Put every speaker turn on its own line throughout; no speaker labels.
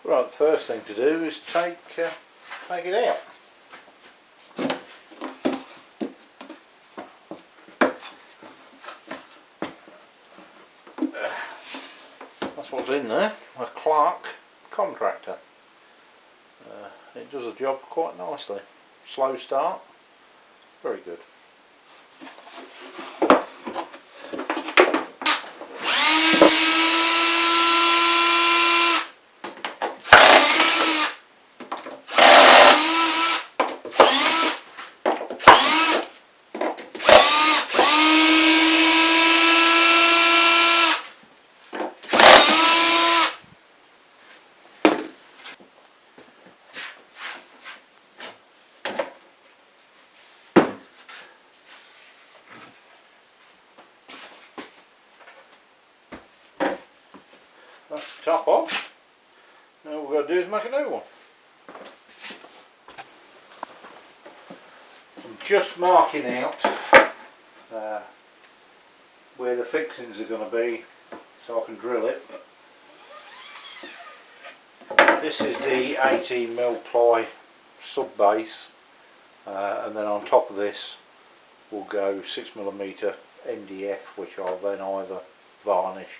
Right, the first thing to do is take it out. That's what's in there, a Clark contractor. It does the job quite nicely. Slow start, very good. That's the top off. Now all we've got to do is make a new one. I'm just marking out where the fixings are going to be so I can drill it. This is the 18mm ply sub base, and then on top of this will go 6mm MDF, which I'll then either varnish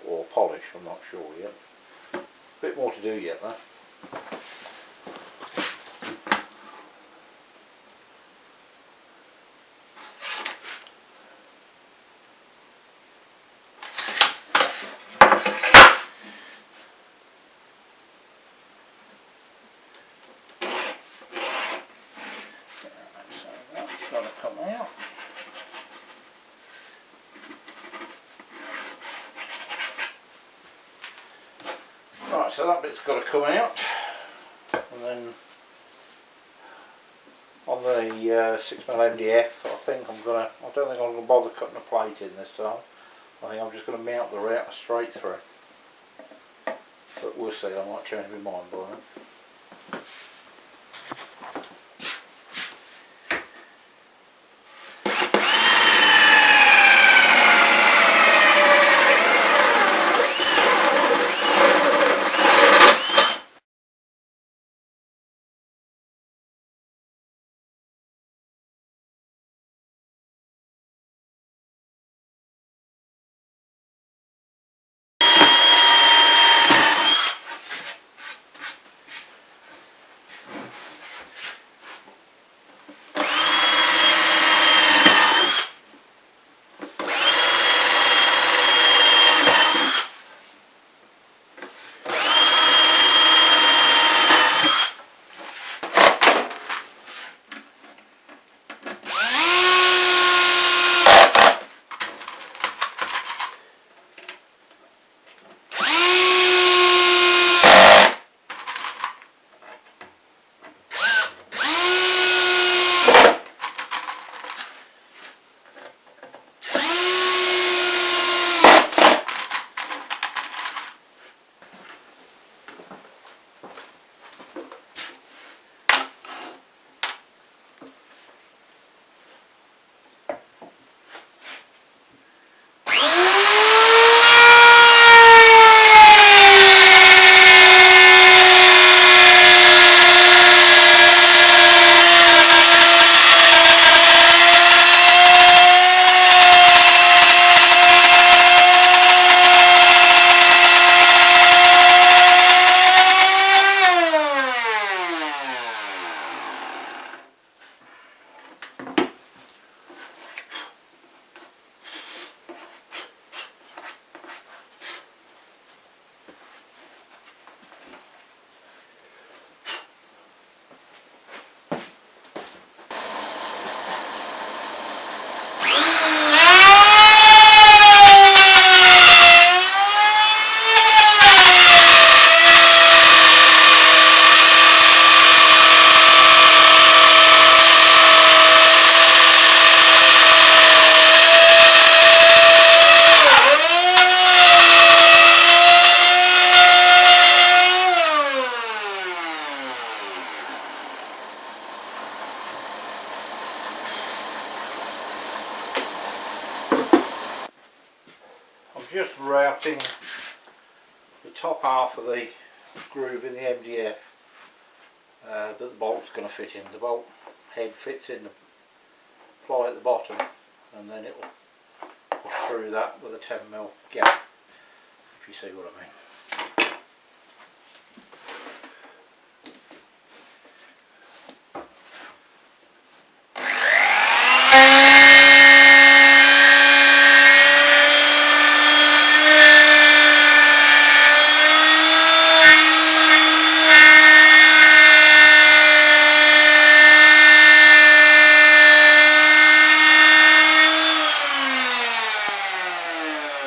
or polish, I'm not sure yet. A bit more to do yet though. So that's got to come out. Right, so that bit's got to come out, and then on the 6mm MDF, I don't think I'm gonna bother cutting a plate in this time. I think I'm just going to mount the router straight through. But we'll see, I might change my mind by then. Just routing the top half of the groove in the MDF that the bolt's going to fit in. The bolt head fits in the ply at the bottom, and then it will push through that with a 10mm gap, if you see what I mean.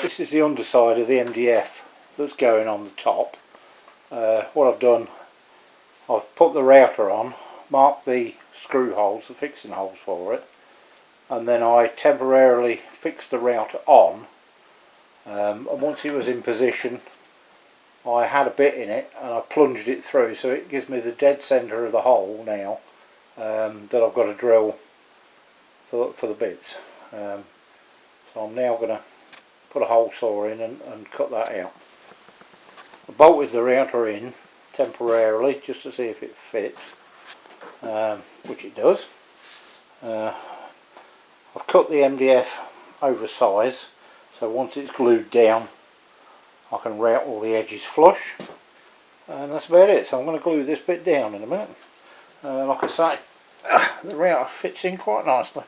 This is the underside of the MDF that's going on the top. What I've done, I've put the router on, marked the screw holes, the fixing holes for it, and then I temporarily fixed the router on, and once it was in position I had a bit in it and I plunged it through, so it gives me the dead centre of the hole now that I've got to drill for the bits. So I'm now going to put a hole saw in and cut that out. I bolted the router in temporarily just to see if it fits, which it does. I've cut the MDF over size, so once it's glued down I can route all the edges flush, and that's about it. So I'm going to glue this bit down in a minute. Like I say, the router fits in quite nicely.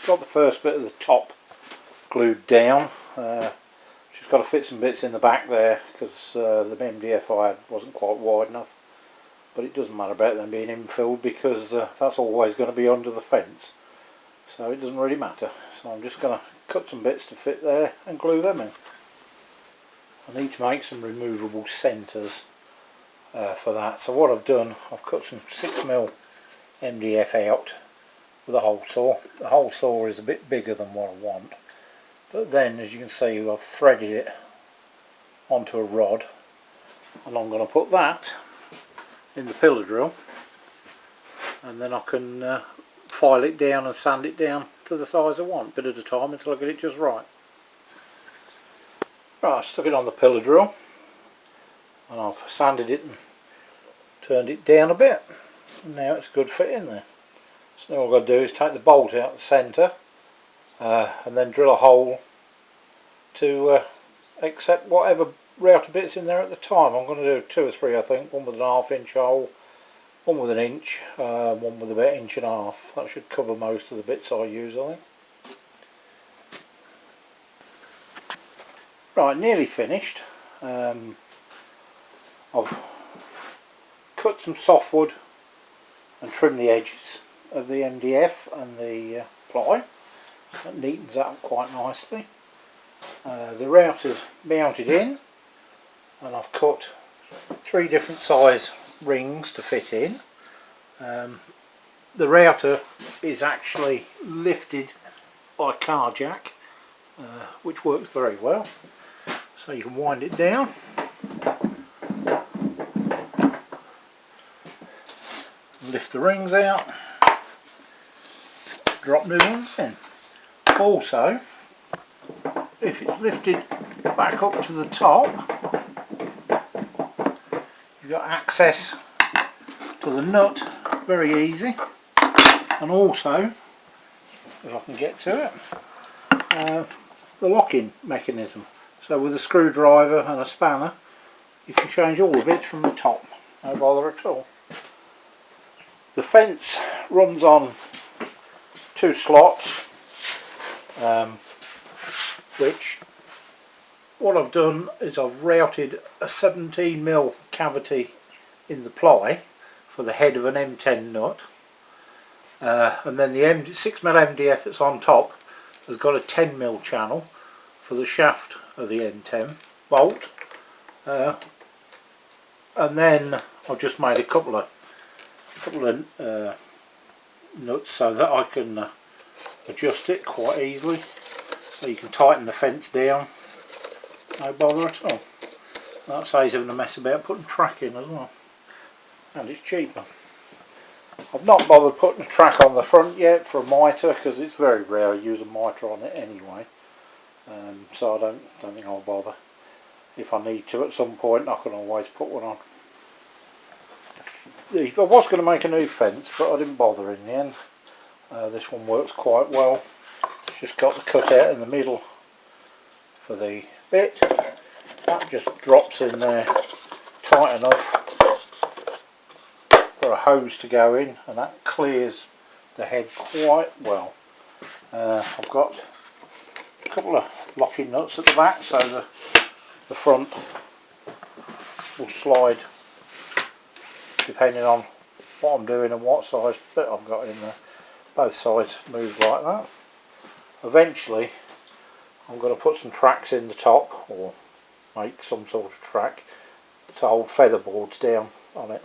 Got the first bit of the top glued down. Just got to fit some bits in the back there because the MDF I had wasn't quite wide enough, but it doesn't matter about them being infilled because that's always going to be under the fence, so it doesn't really matter. So I'm just going to cut some bits to fit there and glue them in. I need to make some removable centres for that, so what I've done, I've cut some 6mm MDF out with a hole saw. The hole saw is a bit bigger than what I want, but then as you can see I've threaded it onto a rod, and I'm going to put that in the pillar drill, and then I can file it down and sand it down to the size I want, bit at a time until I get it just right. Right, I stuck it on the pillar drill and I've sanded it and turned it down a bit, and now it's good fit in there. So now all I've got to do is take the bolt out of the centre and then drill a hole to accept whatever router bits in there at the time. I'm going to do 2 or 3 I think, one with an 1/2 inch hole, one with an inch, one with about 1.5 inches. That should cover most of the bits I use, I think. Right, nearly finished. I've cut some softwood and trimmed the edges of the MDF and the ply. That neatens that up quite nicely. The router's mounted in, and I've cut 3 different size rings to fit in. The router is actually lifted by a car jack, which works very well. So you can wind it down, lift the rings out, drop new ones in. Also, if it's lifted back up to the top, you've got access to the nut very easy, and also, if I can get to it, the locking mechanism. So with a screwdriver and a spanner you can change all the bits from the top, no bother at all. The fence runs on 2 slots, which what I've done is I've routed a 17mm cavity in the ply for the head of an M10 nut, and then the 6mm MDF that's on top has got a 10mm channel for the shaft of the M10 bolt, and then I've just made a couple of nuts so that I can adjust it quite easily, so you can tighten the fence down, no bother at all. That saves having a mess about putting track in as well, and it's cheaper. I've not bothered putting a track on the front yet for a mitre, because it's very rare I use a mitre on it anyway, so I don't think I'll bother. If I need to at some point I can always put one on. I was going to make a new fence, but I didn't bother in the end. This one works quite well. It's just got the cutout in the middle for the bit. That just drops in there tight enough for a hose to go in, and that clears the head quite well. I've got a couple of locking nuts at the back, so the front will slide depending on what I'm doing and what size bit I've got in there. Both sides move like that. Eventually I'm going to put some tracks in the top, or make some sort of track to hold feather boards down on it.